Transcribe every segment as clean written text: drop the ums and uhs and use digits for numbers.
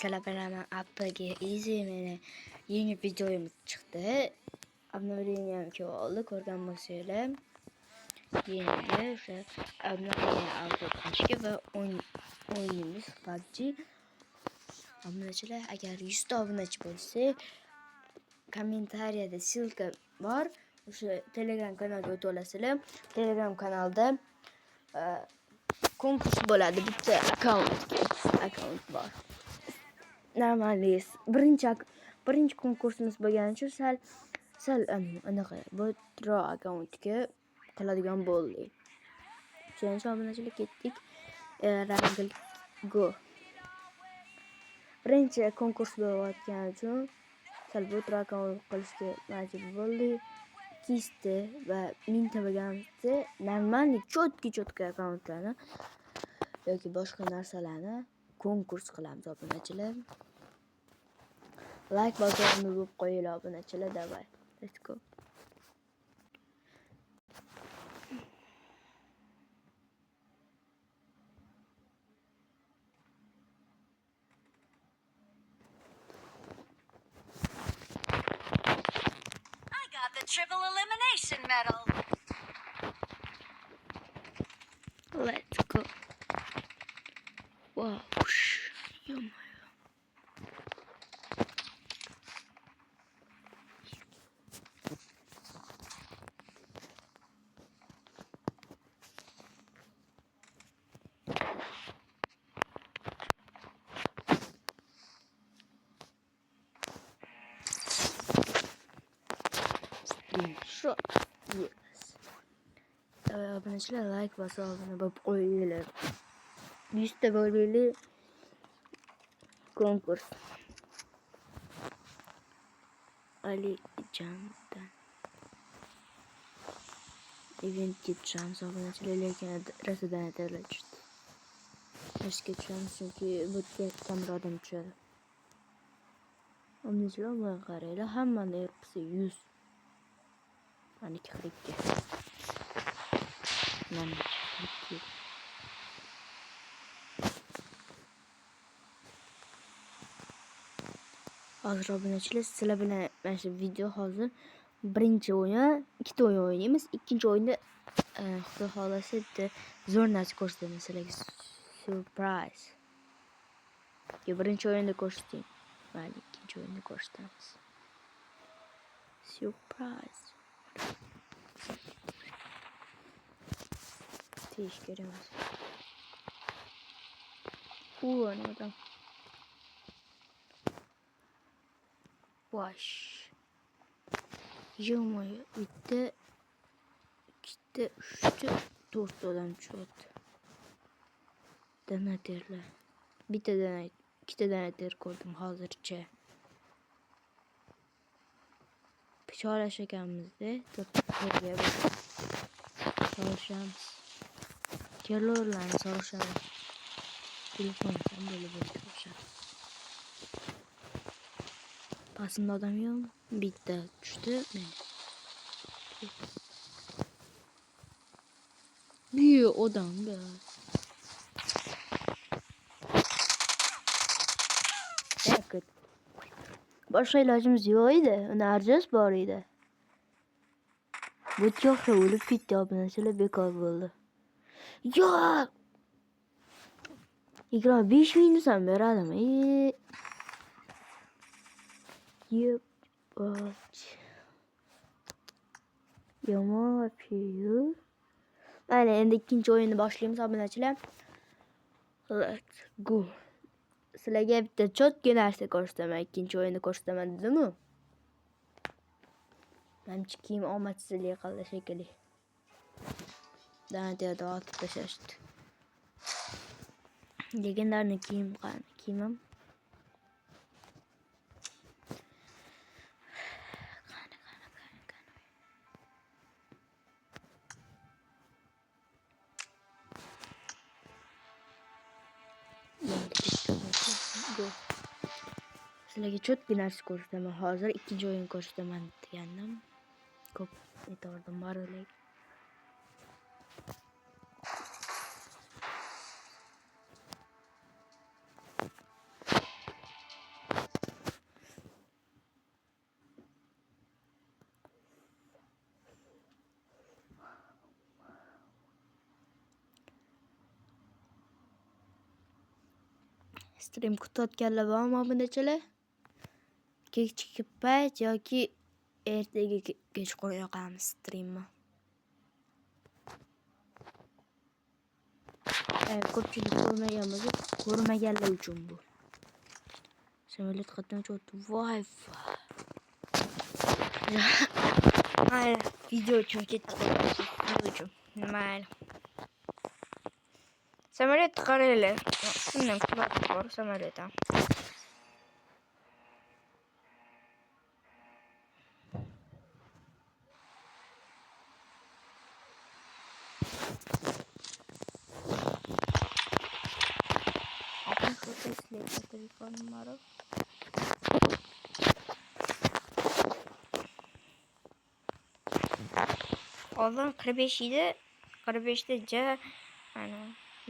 Selam appga meni yangi videomiz chiqdi. Обновлением oldi, ko'rgan bo'lsanglar. Yangi o'sha обновление algoritmasiga va o'yinimiz PUBG. Obunachilar, agar 100 ta obunachi bo'lsa, kommentariyada ссылка bor. O'sha Telegram kanalga o'tib olasizlar. Telegram kanalda konkurs bo'ladi. Bitta akkaunt bor. Normalniy birinchi konkursimiz bo'lgani uchun sal anaqa botroq akkauntga qiladigan bo'ldik. Birinchi obunachilik ketdik. Rangil go. Birinchi konkurs bo'layotgani uchun sal botroq akkaunt qilishga majbur bo'ldik. 200 ta va 1000 ta bo'lganimizda normalniy cho'tka akkauntlarni yoki boshqa narsalarni konkurs qilamiz obunachilar. Like bozorini bo'lib qo'yinglar obunachilar, davay. Let's go. I got the triple elimination medal. Let's go. Wow. Yo-moyo. Screenshot. Yes. Obunachilar like bosib obuna bo'lib qo'yinglar. 100 ta bo'lg'ili konkurs. Ali Jandan event ketishamiz obunachilar, lekin rasadan aytaylar tushdi. Nashga tushamiz chunki butga kamroq odam tushadi. Obunachilar buni qaranglar, hammani erpisi 100. Maniki xirikka. Mana hozir obunachilar, sizlar bilan mana shu video hozir birinchi o'yin, ikkita o'yin o'ynaymiz. Ikkinchi o'yinda xudo xolasa zo'r narsa ko'rsataman sizlarga. Surprise. Birinchi o'yinda ko'rsating. Mayli, ikkinchi o'yinda ko'rsatamiz. Surprise. Tish kerak. Another. Wash. Yo-moyo, bitta, ikkita, uchta, to'rtta odam tushadi. Donaterlar. Ikkita donater ko'rdim hozircha. Pichoqlash ekanmizda, to'rtga solishamiz. Kelurlarni solishamiz. Telefondan bo'lib o'tishamiz. Pasımda adam yok. Bitti düştü. Bir odam be. Evet. Başka ilacımız yok idi. Onu harcayız barıydı. Bu çok olup bitti abi. Mesela bekar oldu. Ya! İkram 5 minut sen ver adamı. Yep. Yama yapıyor. Yani endi ikinci oyunu başlayayım obunachilar. Let's go. Sizlarga bitta cho'tka narsa ko'rsataman. Ikkinchi o'yinni ko'rsataman dedim-ku. Menimcha kiyim omadsizlik qildi shekilli. Danada otib tashlashdi. Legendarniy kiyimim. Sizlarga cho'tka narsa ko'rsataman. Hozir ikkinchi o'yin ko'rsataman degandim. Ko'p aytdim baralik. Stream kutayotganlar bormi obunachilar? Kechki payt yoki ertaga kechqurun yoqamiz streamni. Ko'pchilik ko'rmagan bo'lsa, ko'rmaganlar uchun bu. Samolyot qatdan uchyapti. Voy. Mayli, video uchun ketdik. Video uchun. Mayli. Samolyot qaranglar. Shundan qulab bor samolyotdan. Telefon numara. Oldin 45 edi. 45 da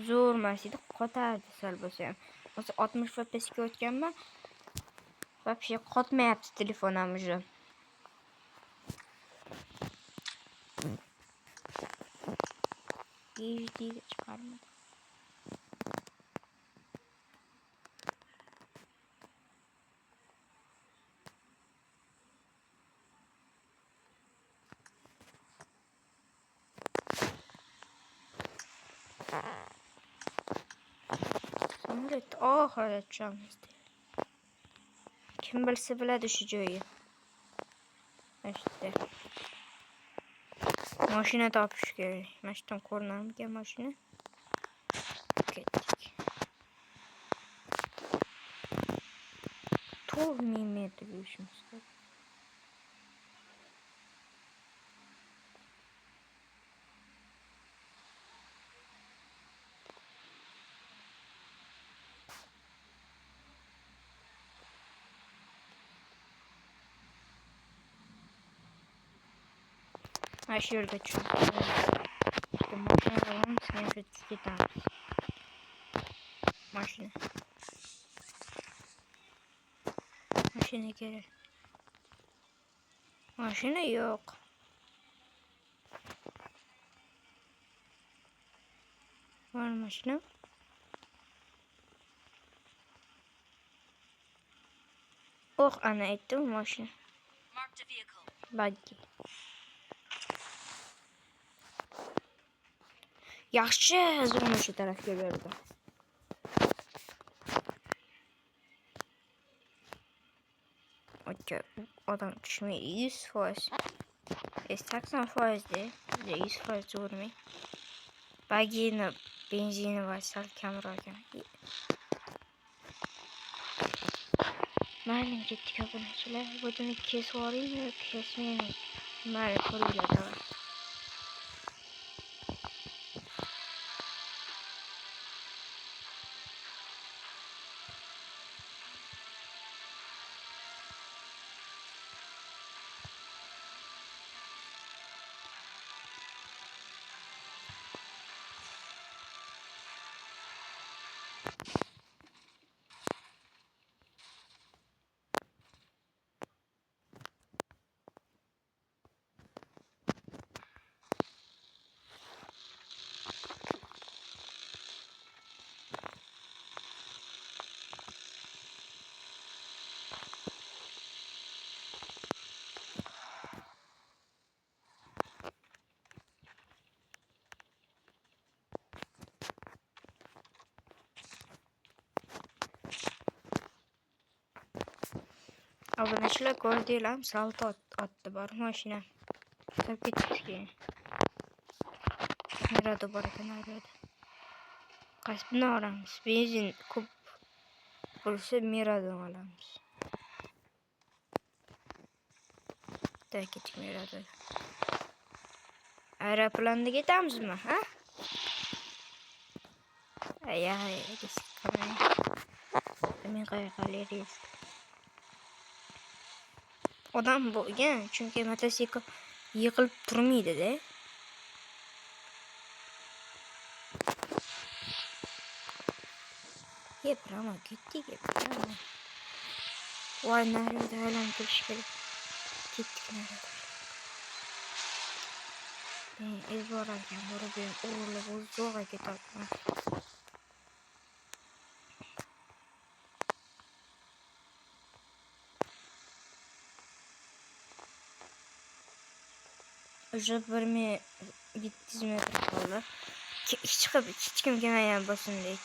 zo'r emas edi, qotardi sal bo'lsa ham. Hozir 60 FPS ga o'tganman. Вообще qotmayapti telefonam уже. HD chiqarmadi. Samolyot oxirida tushamiz. Kim bilsa biladi shu joyi. İşte. Mashina topish kerak. Mashinadan ko'rinarmikan mashina? Ketdik. 4000 metr yurishimiz kerak. Shu yerga tushib. Mashina bilan seni ketamiz. Mashina kerak. Mashina yo'q. Var mashina? Ana aytdim mashina. Marked a vehicle. Buggy. Yaxshi, zo'rni shu tarafga berdi. Odam tushmaydi 100%. 80% de 100% zo'rmi? Buggyni benzini va sal kamroq ekan. Mayli, ketdik obunachilar. Buni kesib yuboraymi, kesmaymi? Mayli, ko'ringlar. Obunachilar ko'rdinglar, salto otdi bor mashina. Chiqib ketdi. Mirado bor ekan naryoqda. Qaysi olamiz? Benzin ko'p bo'lsa Mirado olamiz. Ketdik Mirado. Aeroplanda ketamizmi, ha? Ay, diskamay. Men qayerga odam bo'lgan, chunki mototsikl yiqilib turmaydi-da. Yeprama ketdik, yeprama. Voy, naryoqda aylanib kelish kerak. Ketdik naryoqda. Ezbor ekan, borib urilib zo'rg'a ketyapman. Уже 700 metr qoldi. Hech kim kelmagan bo'lsin deb.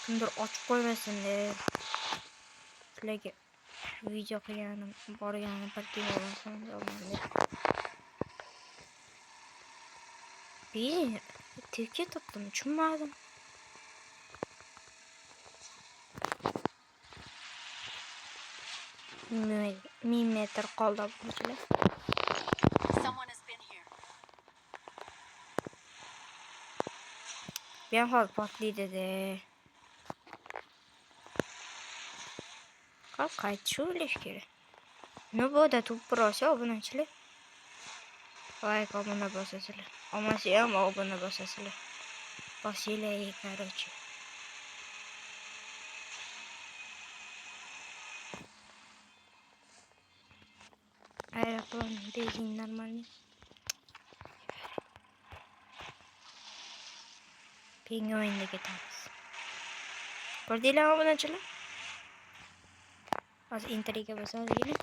Kimdir ochib qo'ymasin deb. Sizlarga video qilganim, borganim bir kim olmasin deb. Tepki topdim, tushunmadim. Ming metr qoldi bular. Someone has been here. Ben hol patlaydı de. Kalk şöyle şekeri. Ne bu da tup burası o bunun içli. Vay kabına basasılı. Ama şey ama o buna basasılı. Basıyla iyi karıcı. Aeroplan değil normalde. Penguin de gitmez. Gördüler mi bunu içli? Az intriga basar yine.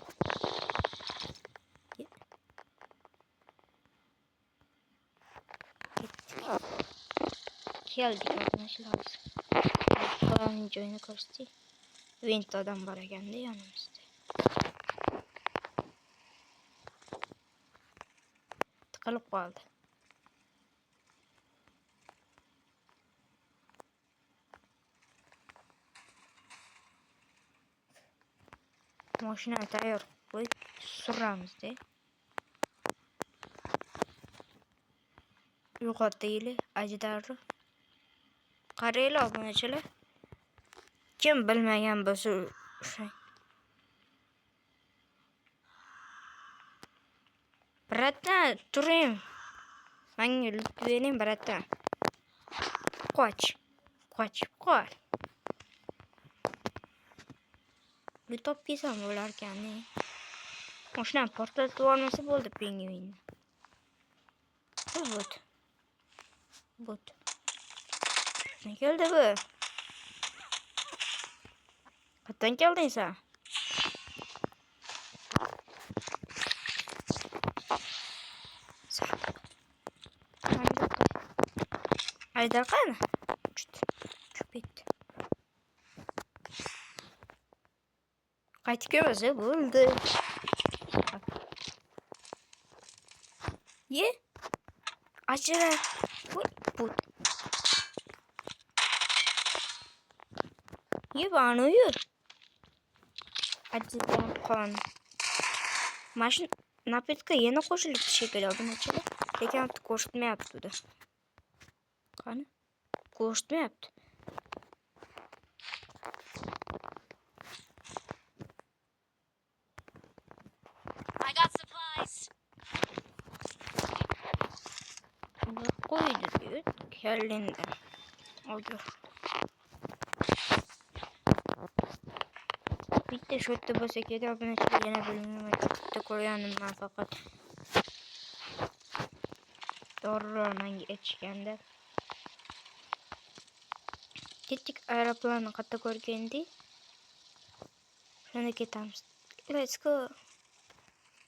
Geldik arkadaşlar. Falan join'e koştu. Vinto'dan bara geldi yanımızda. Tıkalıp kaldı. Maşına tayyor koyup süremiz de. Yukarı değil, acıdarı. Karayla obunachilar. Kim bilmagan bo'lsa o'sha. Bratan, turing. Menga lutf bering, bratan. Qoch. Lutf olib kelsam bo'larkan. Mashinani portlatib olmasa bo'ldi pingvinni. Bot. Ne geldi bu? Kaçtan geldin sen? Haydar qani? Çok bitti. Qaytib kelmasa bo'ldi. Ye? Achira. But. Ye banu yu. Acıdan qon. Mashin napetka yana qo'shilibdi shekilli obunachilar. Lekin ko'rsatmayapti unda. Qani? Ko'rsatmayapti. I got supplies. Qo'ydi diyor. Kellinden. Odur. Bitti şu yerda bo'lsa kerak, obunachilar yana bilmayman. Bitta ko'rganim men faqat. Dorilarni ichganda. Ketdik aeroplanni qayerda ko'rgandik. Shunda ketamiz. Let's go.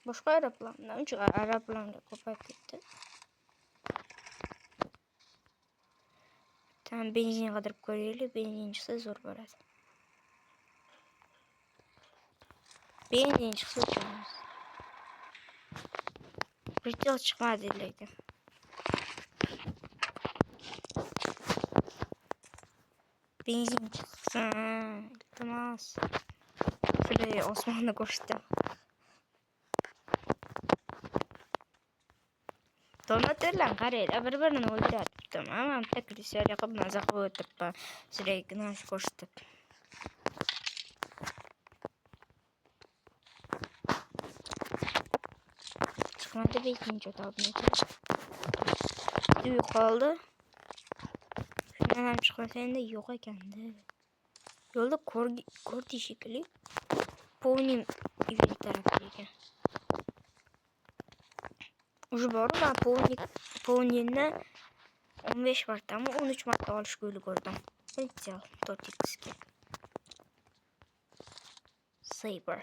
Boshqa aeroplandan, çünkü aeroplanga ko'payib ketdi. Tam benzin qidirib ko'raylik, benzin chiqsa zo'r bo'ladi. Benzin chiqsa uchamiz. Pritel chiqmadi lekin. Benzin çıksın. Iltimos. Şuraya osmonni ko'rsatdim. Donatorlar qaranglar, bir-birini o'ldiradi. Hamma takliflar qilib maza qilib o'tiribman. Sizlarga gunoh ko'rsatib. Chiqmadi bekinchi o'tobni. Uy qoldi. Shundan ham chiqmasa endi yo'q ekanda. Yo'lda ko'rdi shekilli. Povning uyi tarafiga. Уже bor, ben Pony'ni 15 marta ama 13 marta olish yo'li ko'rdim. Pritel 4x. Saber.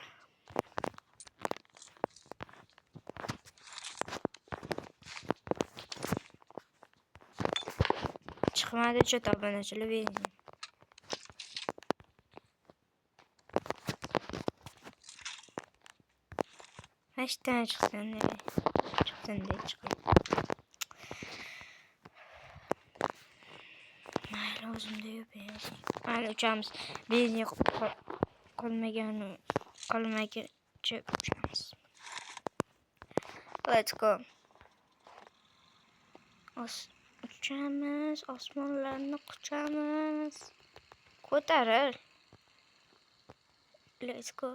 chiqmadi chet obunachilar benzin. Hashdan chiqsin ne? Chiqsin de chiqadi. Mayli o'zimda yo'q benzin. Mayli uchamiz. Benzin qolmaguncha uchamiz. Let's go. Uchamiz, osmonlarni quchamiz. Ko'taril. Let's go.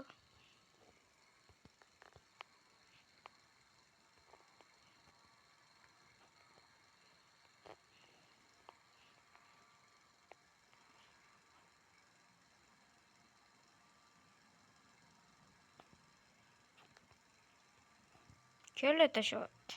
Keldi tashlabdi.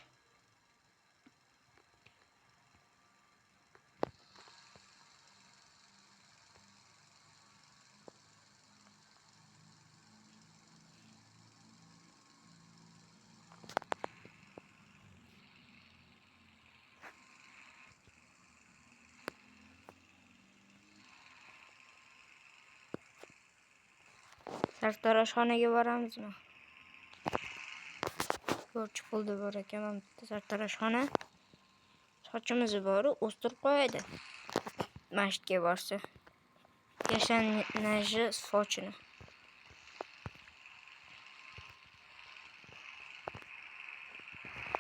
Sartaroshxonaga boramizmi? Ko'rchi pulda bor ekan, sartaroshxona. Sochimiz bor, o'stirib qo'yadi. Masjidga borsa. Yashanashi sochini.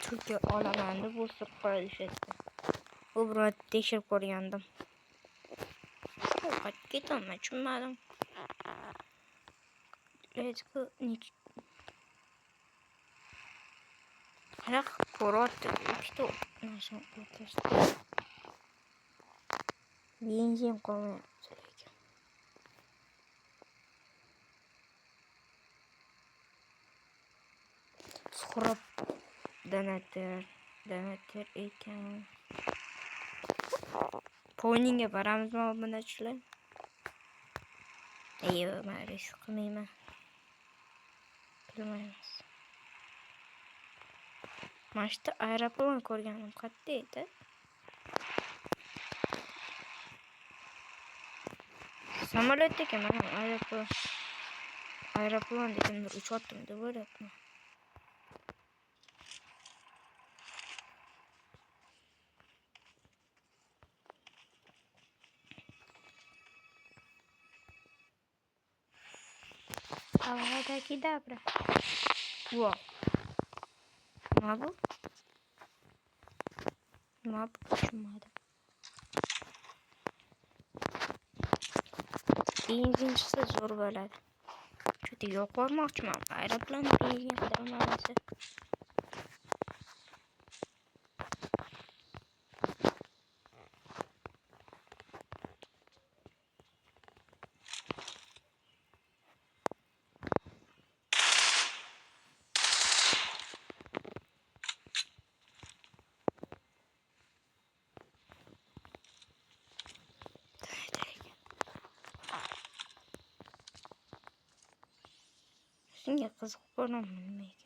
Turkiya olaman deb o'stirib qo'yadi shu yerda. Bu biroz tekshirib ko'rgandim. Qaytib ketaman, tushunmadim. Let's go. Rak ko'rotdi. Ikkita narsa o'tkazdi. Benzin qolmayapti lekin. Suhrab donater ekan. Poyninga boramizmi obunachilar? Yo'q, men risk qilmayman. Bilmaymiz. Mashta aeroplan ko'rganim qayerda edi? Samolyot ekan, mana aeroplan deganlar uchyaptim deb o'ylayapman. Abracadabra. Wow. Nima bu? Tushunmadim. Benzin chiqsa zo'r bo'ladi. Juda yo'q bormoqchiman. Aeroplan benzin qidirmasa. Senga qiziq ko'raman nima ekan?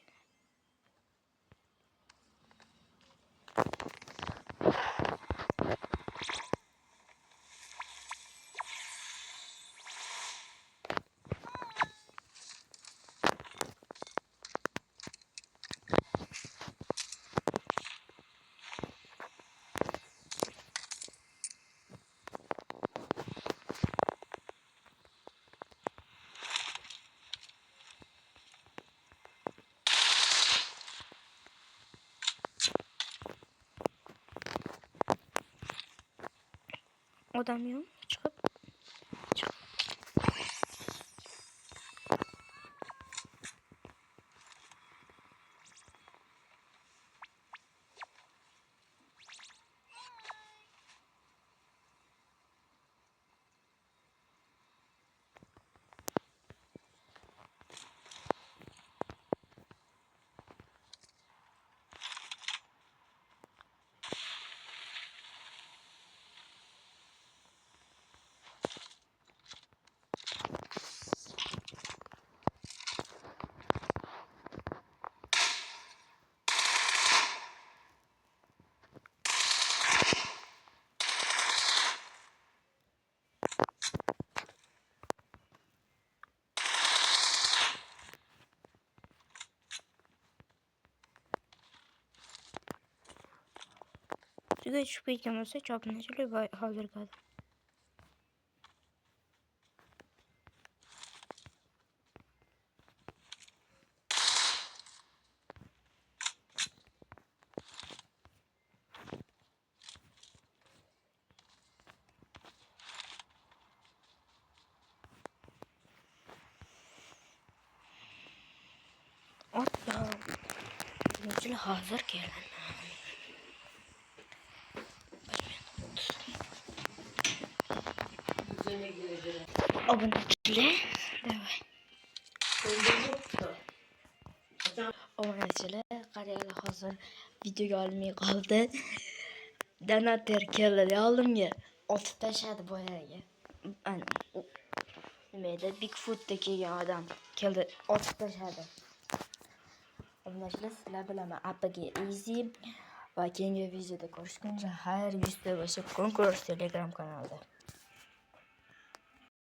Odam yo'q, chiqib. ustiga tushib ketgan bo'lsa cho'pinchilik va hozirgi odam. Otla. Cho'pinchilik hozir keladi. Obunachilar, davay. Obunachilar, qariyalar hozir videoga olmay qoldi. Donater keldi oldimga. Otib tashladi boyaga. Ana nima edi? Bigfootda kelgan odam keldi, otib tashladi. Obunachilar, sizlar bilan APG Easy va keyingi videoda ko'rishguncha xayr, 100 ta bo'lsa konkurs Telegram kanalida.